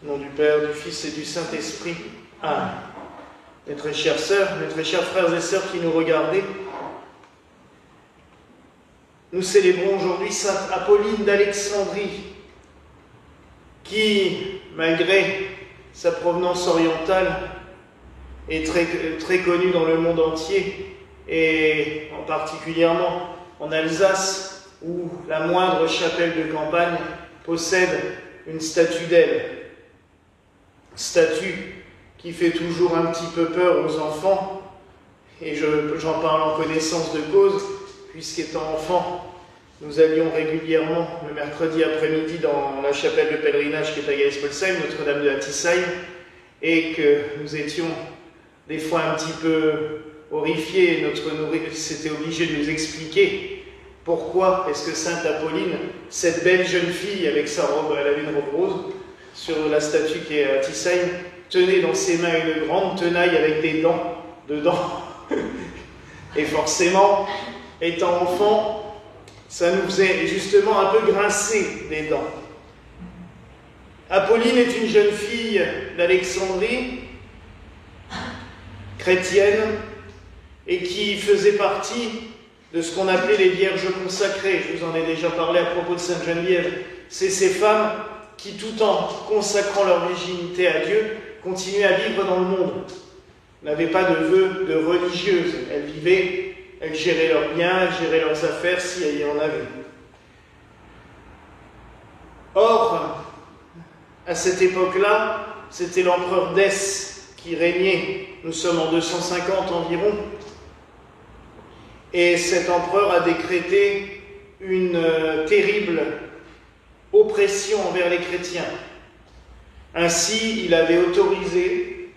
Au nom du Père, du Fils et du Saint-Esprit. Amen. Mes très chères sœurs, mes très chers frères et sœurs qui nous regardez, nous célébrons aujourd'hui Sainte Apolline d'Alexandrie, qui, malgré sa provenance orientale, est très connue dans le monde entier, et en particulièrement en Alsace, où la moindre chapelle de campagne possède une statue d'elle. Statue qui fait toujours un petit peu peur aux enfants, et j'en parle en connaissance de cause, puisqu'étant enfant, nous allions régulièrement le mercredi après-midi dans la chapelle de pèlerinage qui est à Geispolsheim, Notre-Dame de Hattisheim, et que nous étions des fois un petit peu horrifiés. Notre nourrice était obligé de nous expliquer pourquoi est-ce que Sainte Apolline, cette belle jeune fille avec sa robe, elle avait une robe rose, sur la statue qui est à Hattisheim, tenait dans ses mains une grande tenaille avec des dents dedans. Et forcément, étant enfant, ça nous faisait justement un peu grincer les dents. Apolline est une jeune fille d'Alexandrie, chrétienne, et qui faisait partie de ce qu'on appelait les vierges consacrées. Je vous en ai déjà parlé à propos de Sainte Geneviève. C'est ces femmes qui, tout en consacrant leur virginité à Dieu, continuaient à vivre dans le monde. N'avaient pas de vœux de religieuses. Elles vivaient, elles géraient leurs biens, elles géraient leurs affaires, si elles en avaient. Or, à cette époque-là, c'était l'empereur Dèce qui régnait. Nous sommes en 250 environ. Et cet empereur a décrété une terrible oppression envers les chrétiens. Ainsi, il avait autorisé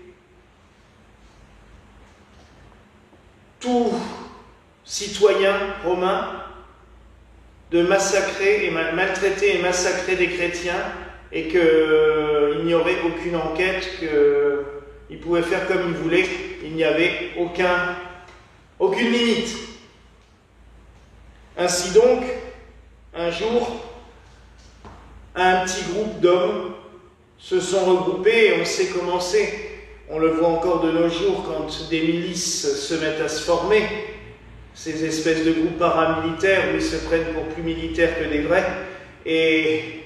tout citoyen romain de massacrer et maltraiter et massacrer des chrétiens, et qu'il n'y aurait aucune enquête, qu'il pouvait faire comme il voulait, il n'y avait aucune limite. Ainsi donc, un jour, un petit groupe d'hommes se sont regroupés, et on sait comment c'est. On le voit encore de nos jours quand des milices se mettent à se former, ces espèces de groupes paramilitaires où ils se prennent pour plus militaires que des vrais, et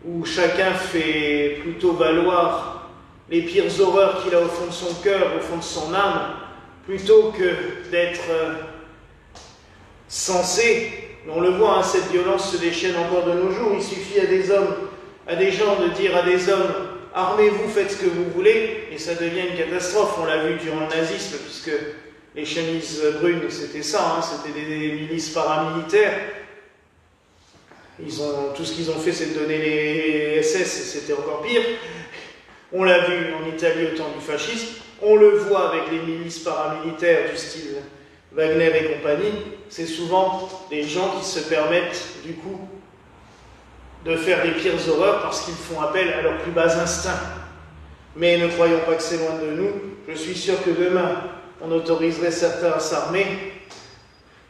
où chacun fait plutôt valoir les pires horreurs qu'il a au fond de son cœur, au fond de son âme, plutôt que d'être censé. On le voit, hein, cette violence se déchaîne encore de nos jours. Il suffit à des gens de dire à des hommes « armez-vous, faites ce que vous voulez », et ça devient une catastrophe. On l'a vu durant le nazisme, puisque les chemises brunes, c'était ça, hein, c'était des milices paramilitaires. Tout ce qu'ils ont fait, c'est de donner les SS, et c'était encore pire. On l'a vu en Italie au temps du fascisme. On le voit avec les milices paramilitaires du style Wagner et compagnie. C'est souvent des gens qui se permettent, du coup, de faire les pires horreurs parce qu'ils font appel à leurs plus bas instincts. Mais ne croyons pas que c'est loin de nous. Je suis sûr que demain, on autoriserait certains à s'armer.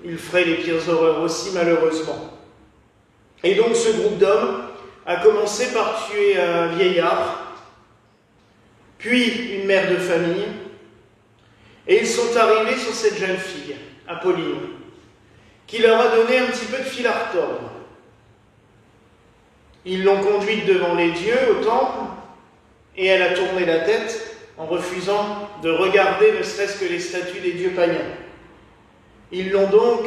Ils feraient les pires horreurs aussi, malheureusement. Et donc, ce groupe d'hommes a commencé par tuer un vieillard, puis une mère de famille, et ils sont arrivés sur cette jeune fille, Apolline, qui leur a donné un petit peu de fil à retordre. Ils l'ont conduite devant les dieux au temple, et elle a tourné la tête en refusant de regarder ne serait-ce que les statues des dieux païens. Ils l'ont donc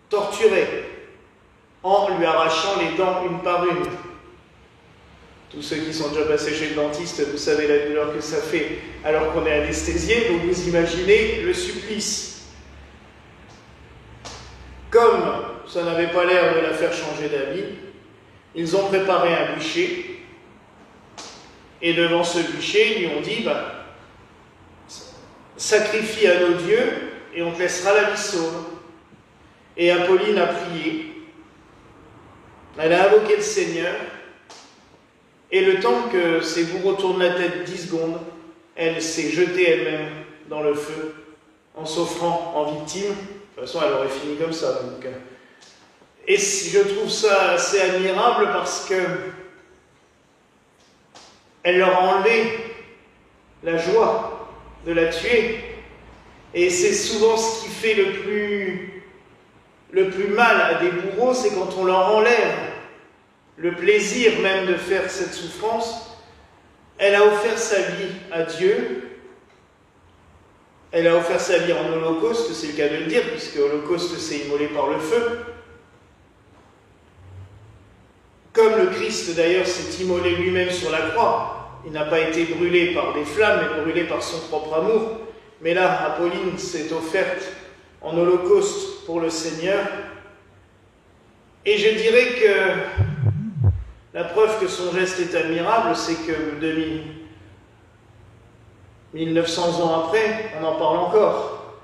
torturée en lui arrachant les dents une par une. Tous ceux qui sont déjà passés chez le dentiste, vous savez la douleur que ça fait alors qu'on est anesthésié, donc vous imaginez le supplice. Comme ça n'avait pas l'air de la faire changer d'avis, ils ont préparé un bûcher, et devant ce bûcher, ils lui ont dit sacrifie à nos dieux et on te laissera la vie sauve. Et Apolline a prié, elle a invoqué le Seigneur, et le temps que ses bourreaux tournent la tête 10 secondes, elle s'est jetée elle-même dans le feu, en s'offrant en victime. De toute façon, elle aurait fini comme ça. Donc. Et je trouve ça assez admirable parce que elle leur a enlevé la joie de la tuer. Et c'est souvent ce qui fait le plus mal à des bourreaux, c'est quand on leur enlève le plaisir même de faire cette souffrance. Elle a offert sa vie à Dieu. Elle a offert sa vie en holocauste, c'est le cas de le dire, puisque holocauste c'est immolé par le feu. Comme le Christ d'ailleurs s'est immolé lui-même sur la croix, il n'a pas été brûlé par des flammes, mais brûlé par son propre amour. Mais là, Apolline s'est offerte en holocauste pour le Seigneur. Et je dirais que la preuve que son geste est admirable, c'est que 1900 ans après, on en parle encore.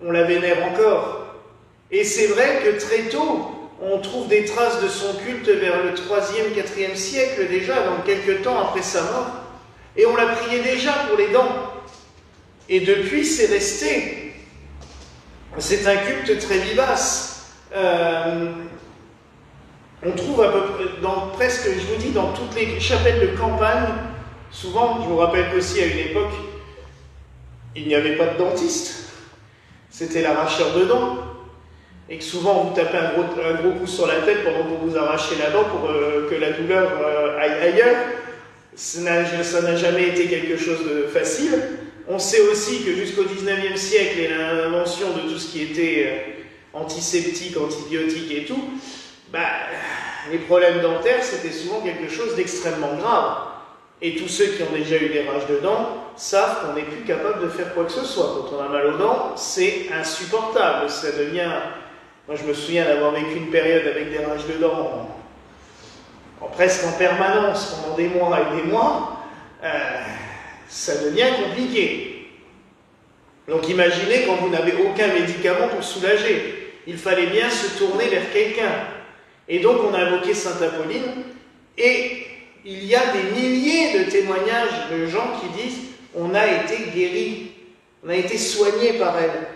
On la vénère encore. Et c'est vrai que très tôt, on trouve des traces de son culte vers le 3e, 4e siècle déjà, donc quelques temps après sa mort. Et on la priait déjà pour les dents. Et depuis, c'est resté. C'est un culte très vivace. On trouve à peu près, presque, je vous dis, dans toutes les chapelles de campagne, souvent, je vous rappelle qu'aussi à une époque, il n'y avait pas de dentiste. C'était l'arracheur de dents. Et que souvent, on vous tapait un gros coup sur la tête pendant que vous vous arrachez la dent pour que la douleur aille ailleurs. Ça n'a jamais été quelque chose de facile. On sait aussi que jusqu'au 19e siècle et l'invention de tout ce qui était antiseptique, antibiotique et tout, les problèmes dentaires, c'était souvent quelque chose d'extrêmement grave. Et tous ceux qui ont déjà eu des rages de dents savent qu'on n'est plus capable de faire quoi que ce soit. Quand on a mal aux dents, c'est insupportable. Ça devient... Moi, je me souviens d'avoir vécu une période avec des rages de dents presque en permanence pendant des mois et des mois. Ça devient compliqué. Donc imaginez quand vous n'avez aucun médicament pour soulager. Il fallait bien se tourner vers quelqu'un. Et donc on a invoqué Sainte Apolline, et il y a des milliers de témoignages de gens qui disent « on a été guéris, on a été soignés par elle ».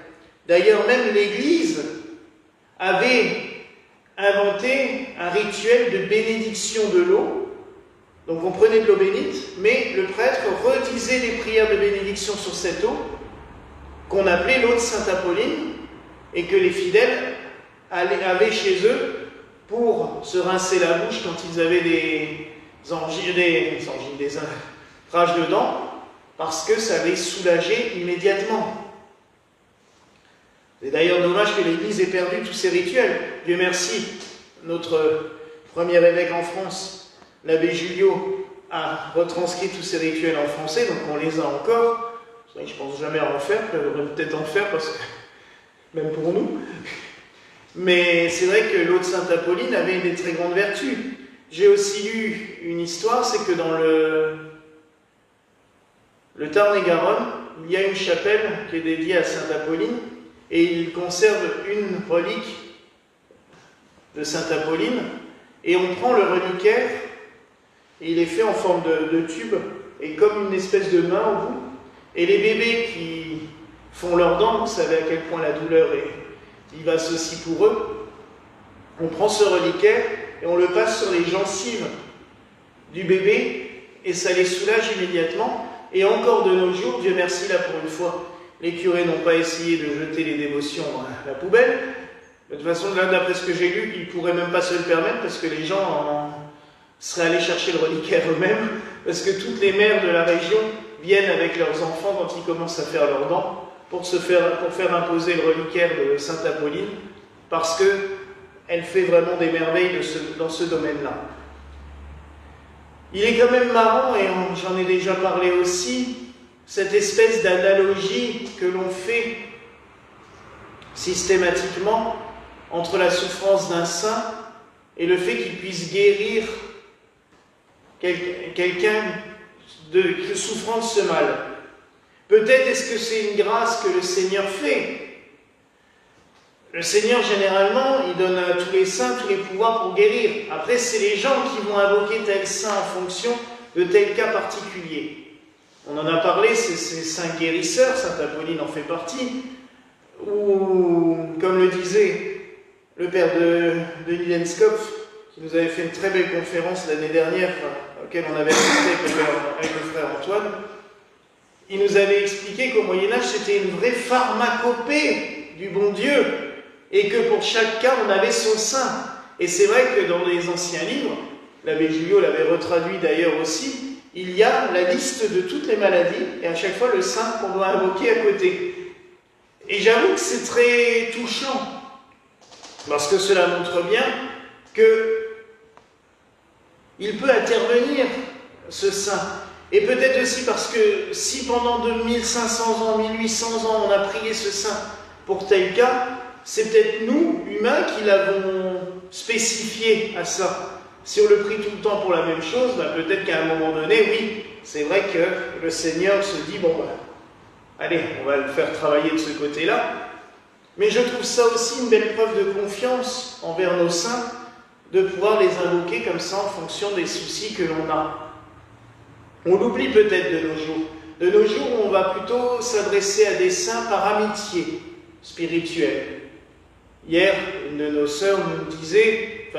D'ailleurs même l'Église avait inventé un rituel de bénédiction de l'eau. Donc on prenait de l'eau bénite, mais le prêtre redisait des prières de bénédiction sur cette eau, qu'on appelait l'eau de Sainte Apolline, et que les fidèles avaient chez eux pour se rincer la bouche quand ils avaient des rages de dents, parce que ça les soulageait immédiatement. C'est d'ailleurs dommage que l'Église ait perdu tous ces rituels. Dieu merci, notre premier évêque en France, l'abbé Julio, a retranscrit tous ces rituels en français, donc on les a encore. Je ne pense jamais à en faire, je devrais peut-être en faire, parce que même pour nous. Mais c'est vrai que l'eau de Sainte Apolline avait des très grandes vertus. J'ai aussi lu une histoire, c'est que dans le Tarn-et-Garonne, il y a une chapelle qui est dédiée à Sainte Apolline, et il conserve une relique de Sainte Apolline, et on prend le reliquaire, et il est fait en forme de tube, et comme une espèce de main au bout, et les bébés qui font leurs dents, vous savez à quel point la douleur est vivace aussi pour eux, on prend ce reliquaire, et on le passe sur les gencives du bébé, et ça les soulage immédiatement, et encore de nos jours, Dieu merci là pour une fois, les curés n'ont pas essayé de jeter les dévotions à la poubelle. De toute façon, là, d'après ce que j'ai lu, ils ne pourraient même pas se le permettre parce que les gens seraient allés chercher le reliquaire eux-mêmes, parce que toutes les mères de la région viennent avec leurs enfants quand ils commencent à faire leurs dents pour faire imposer le reliquaire de Sainte Apolline, parce qu'elle fait vraiment des merveilles dans ce domaine-là. Il est quand même marrant, et j'en ai déjà parlé aussi, cette espèce d'analogie que l'on fait systématiquement entre la souffrance d'un saint et le fait qu'il puisse guérir quelqu'un souffrant de ce mal. Peut-être est-ce que c'est une grâce que le Seigneur fait. Le Seigneur, généralement, il donne à tous les saints tous les pouvoirs pour guérir. Après, c'est les gens qui vont invoquer tel saint en fonction de tel cas particulier. On en a parlé, c'est ces saints guérisseurs, Sainte Apolline en fait partie, ou, comme le disait le père de Lenskopf, qui nous avait fait une très belle conférence l'année dernière, auquel on avait assisté avec le frère Antoine, il nous avait expliqué qu'au Moyen-Âge, c'était une vraie pharmacopée du bon Dieu, et que pour chaque cas, on avait son saint. Et c'est vrai que dans les anciens livres, l'abbé Giulio l'avait retraduit d'ailleurs aussi, il y a la liste de toutes les maladies, et à chaque fois le saint qu'on doit invoquer à côté. Et j'avoue que c'est très touchant, parce que cela montre bien que il peut intervenir, ce saint. Et peut-être aussi parce que si pendant 2500 ans, 1800 ans, on a prié ce saint pour tel cas, c'est peut-être nous, humains, qui l'avons spécifié à ça. Si on le prie tout le temps pour la même chose, ben peut-être qu'à un moment donné, oui, c'est vrai que le Seigneur se dit, bon, ben, allez, on va le faire travailler de ce côté-là. Mais je trouve ça aussi une belle preuve de confiance envers nos saints, de pouvoir les invoquer comme ça en fonction des soucis que l'on a. On l'oublie peut-être de nos jours. De nos jours, on va plutôt s'adresser à des saints par amitié spirituelle. Hier, une de nos sœurs me disait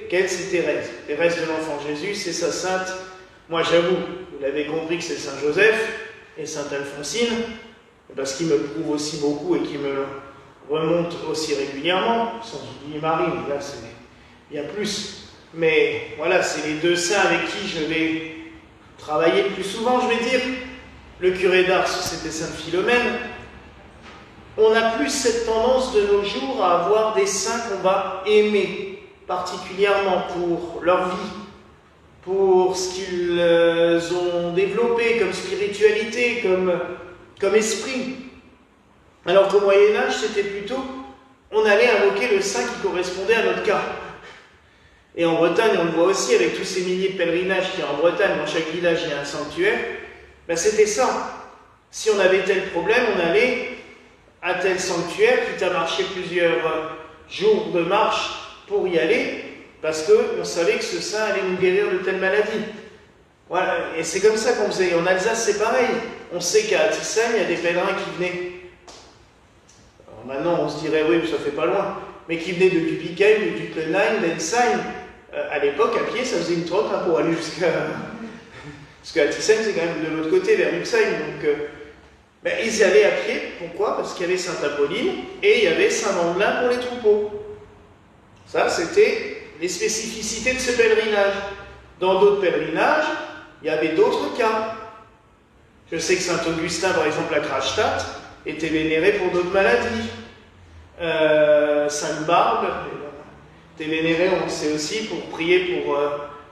qu'elle, c'est Thérèse. Thérèse de l'Enfant Jésus, c'est sa sainte. Moi, j'avoue, vous l'avez compris que c'est Saint Joseph et Sainte Alphonsine, parce qu'il me prouve aussi beaucoup et qu'il me remonte aussi régulièrement. Sans oublier Marie, là, c'est bien plus. Mais voilà, c'est les deux saints avec qui je vais travailler le plus souvent, je vais dire. Le curé d'Ars, c'était Sainte Philomène. On a plus cette tendance de nos jours à avoir des saints qu'on va aimer, particulièrement pour leur vie, pour ce qu'ils ont développé comme spiritualité, comme esprit. Alors qu'au Moyen-Âge, c'était plutôt, on allait invoquer le saint qui correspondait à notre cas. Et en Bretagne, on le voit aussi avec tous ces milliers de pèlerinages qu'il y a en Bretagne, dans chaque village il y a un sanctuaire, ben c'était ça. Si on avait tel problème, on allait à tel sanctuaire, quitte à marcher plusieurs jours de marche pour y aller, parce qu'on savait que ce saint allait nous guérir de telle maladie. Voilà, et c'est comme ça qu'on faisait. En Alsace, c'est pareil. On sait qu'à Attisheim, il y a des pèlerins qui venaient. Alors maintenant, on se dirait, oui, mais ça fait pas loin. Mais qui venaient de Dubigheim, de Dutlenheim, d'Ensheim. À l'époque, à pied, ça faisait une trotte pour aller jusqu'à... Parce qu'à Attisheim, c'est quand même de l'autre côté, vers Luxheim. Donc, ils y allaient à pied. Pourquoi? Parce qu'il y avait Sainte Apolline et il y avait Saint-Mandelin pour les troupeaux. Ça, c'était les spécificités de ce pèlerinage. Dans d'autres pèlerinages, il y avait d'autres cas. Je sais que Saint-Augustin, par exemple, à Kronstadt, était vénéré pour d'autres maladies. Sainte-Barbe était vénérée, on sait aussi, pour prier pour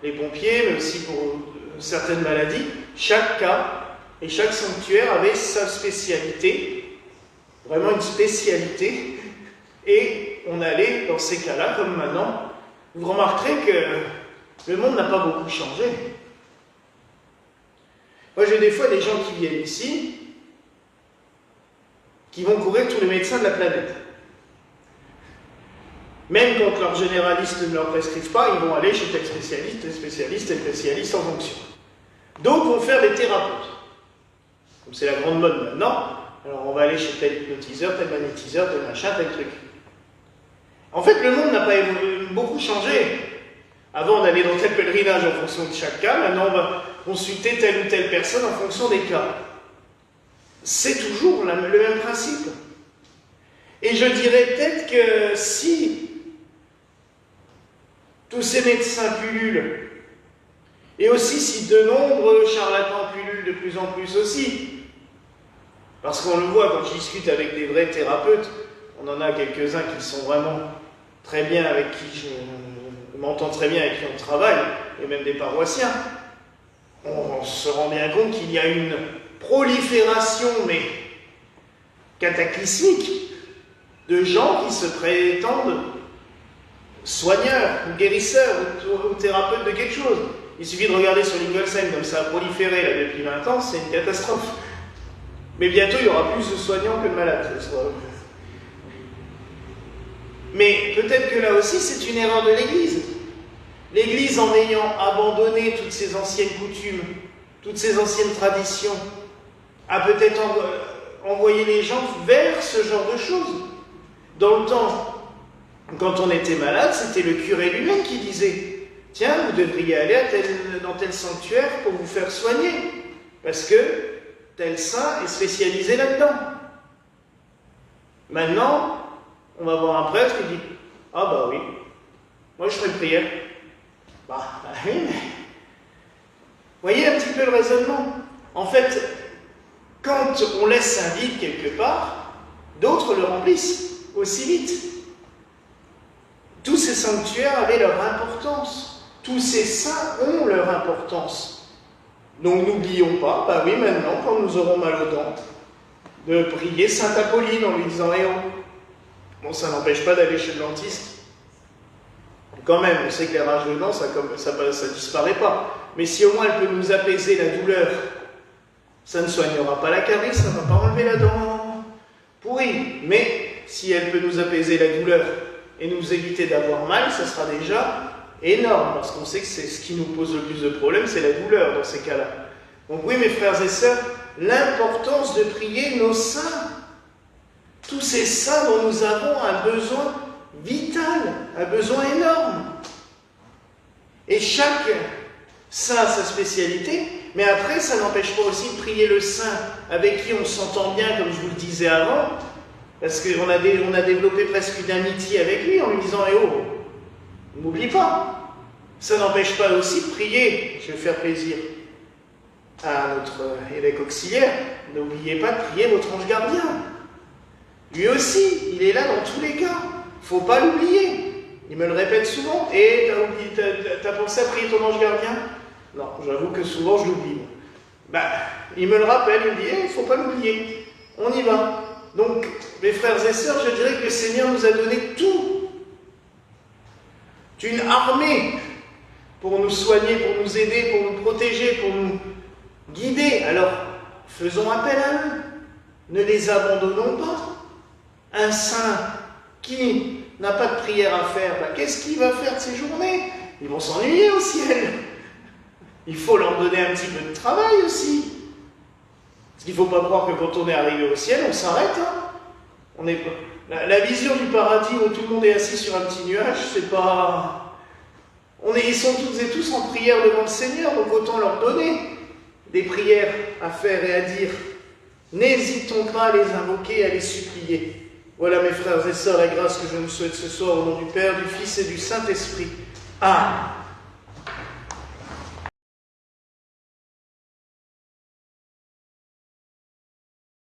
les pompiers, mais aussi pour certaines maladies. Chaque cas et chaque sanctuaire avait sa spécialité, vraiment une spécialité, et on allait dans ces cas-là, comme maintenant. Vous remarquerez que le monde n'a pas beaucoup changé. Moi, j'ai des fois des gens qui viennent ici, qui vont courir tous les médecins de la planète. Même quand leurs généralistes ne leur prescrivent pas, ils vont aller chez tel spécialiste, tel spécialiste, tel spécialiste en fonction. D'autres vont faire des thérapeutes. Comme c'est la grande mode maintenant, alors on va aller chez tel hypnotiseur, tel magnétiseur, tel machin, tel truc. En fait, le monde n'a pas beaucoup changé. Avant d'aller dans tel pèlerinage en fonction de chaque cas, maintenant on va consulter telle ou telle personne en fonction des cas. C'est toujours le même principe. Et je dirais peut-être que si tous ces médecins pullulent, et aussi si de nombreux charlatans pullulent de plus en plus aussi, parce qu'on le voit quand je discute avec des vrais thérapeutes, on en a quelques-uns qui sont vraiment très bien, avec qui je m'entends très bien, avec qui on travaille, et même des paroissiens, on se rend bien compte qu'il y a une prolifération, mais cataclysmique, de gens qui se prétendent soigneurs, ou guérisseurs, ou thérapeutes de quelque chose. Il suffit de regarder sur l'Ingolsheim, comme ça a proliféré là, depuis 20 ans, c'est une catastrophe. Mais bientôt, il y aura plus de soignants que de malades. Mais peut-être que là aussi, c'est une erreur de l'Église. L'Église, en ayant abandonné toutes ces anciennes coutumes, toutes ces anciennes traditions, a peut-être envoyé les gens vers ce genre de choses. Dans le temps, quand on était malade, c'était le curé lui-même qui disait « tiens, vous devriez aller dans tel sanctuaire pour vous faire soigner, parce que tel saint est spécialisé là-dedans. Maintenant, on va voir un prêtre qui dit, ah bah oui, moi je ferai une prière. Bah oui, mais... Voyez un petit peu le raisonnement. En fait, quand on laisse un vide quelque part, d'autres le remplissent aussi vite. Tous ces sanctuaires avaient leur importance. Tous ces saints ont leur importance. Donc n'oublions pas, bah oui, maintenant, quand nous aurons mal aux dents, de prier Sainte Apolline en lui disant « Eh oh !» Bon, ça n'empêche pas d'aller chez le dentiste. Quand même, on sait que les rages de dents, ça disparaît pas. Mais si au moins elle peut nous apaiser la douleur, ça ne soignera pas la carie, ça ne va pas enlever la dent pourrie. Mais si elle peut nous apaiser la douleur et nous éviter d'avoir mal, ça sera déjà énorme. Parce qu'on sait que c'est ce qui nous pose le plus de problèmes, c'est la douleur dans ces cas-là. Donc oui, mes frères et sœurs, l'importance de prier nos saints. Tous ces saints dont nous avons un besoin vital, un besoin énorme. Et chaque saint a sa spécialité, mais après, ça n'empêche pas aussi de prier le saint avec qui on s'entend bien, comme je vous le disais avant, parce qu'on a développé presque une amitié avec lui en lui disant « Eh oh, n'oublie pas !» Ça n'empêche pas aussi de prier, je vais faire plaisir à notre évêque auxiliaire, n'oubliez pas de prier votre ange gardien. Lui aussi, il est là dans tous les cas. Il ne faut pas l'oublier. Il me le répète souvent. Et t'as pensé à prier ton ange gardien? Non, j'avoue que souvent je l'oublie. Il me le rappelle, il me dit, il ne faut pas l'oublier. On y va. Donc, mes frères et sœurs, je dirais que le Seigneur nous a donné tout. Une armée pour nous soigner, pour nous aider, pour nous protéger, pour nous guider. Alors, faisons appel à eux. Ne les abandonnons pas. Un saint qui n'a pas de prière à faire, qu'est-ce qu'il va faire de ses journées? Ils vont s'ennuyer au ciel. Il faut leur donner un petit peu de travail aussi. Parce qu'il ne faut pas croire que quand on est arrivé au ciel, on s'arrête. La vision du paradis où tout le monde est assis sur un petit nuage, c'est pas... Ils sont toutes et tous en prière devant le Seigneur, donc autant leur donner des prières à faire et à dire. N'hésitons pas à les invoquer, à les supplier. Voilà mes frères et sœurs, la grâce que je vous souhaite ce soir au nom du Père, du Fils et du Saint-Esprit. Amen.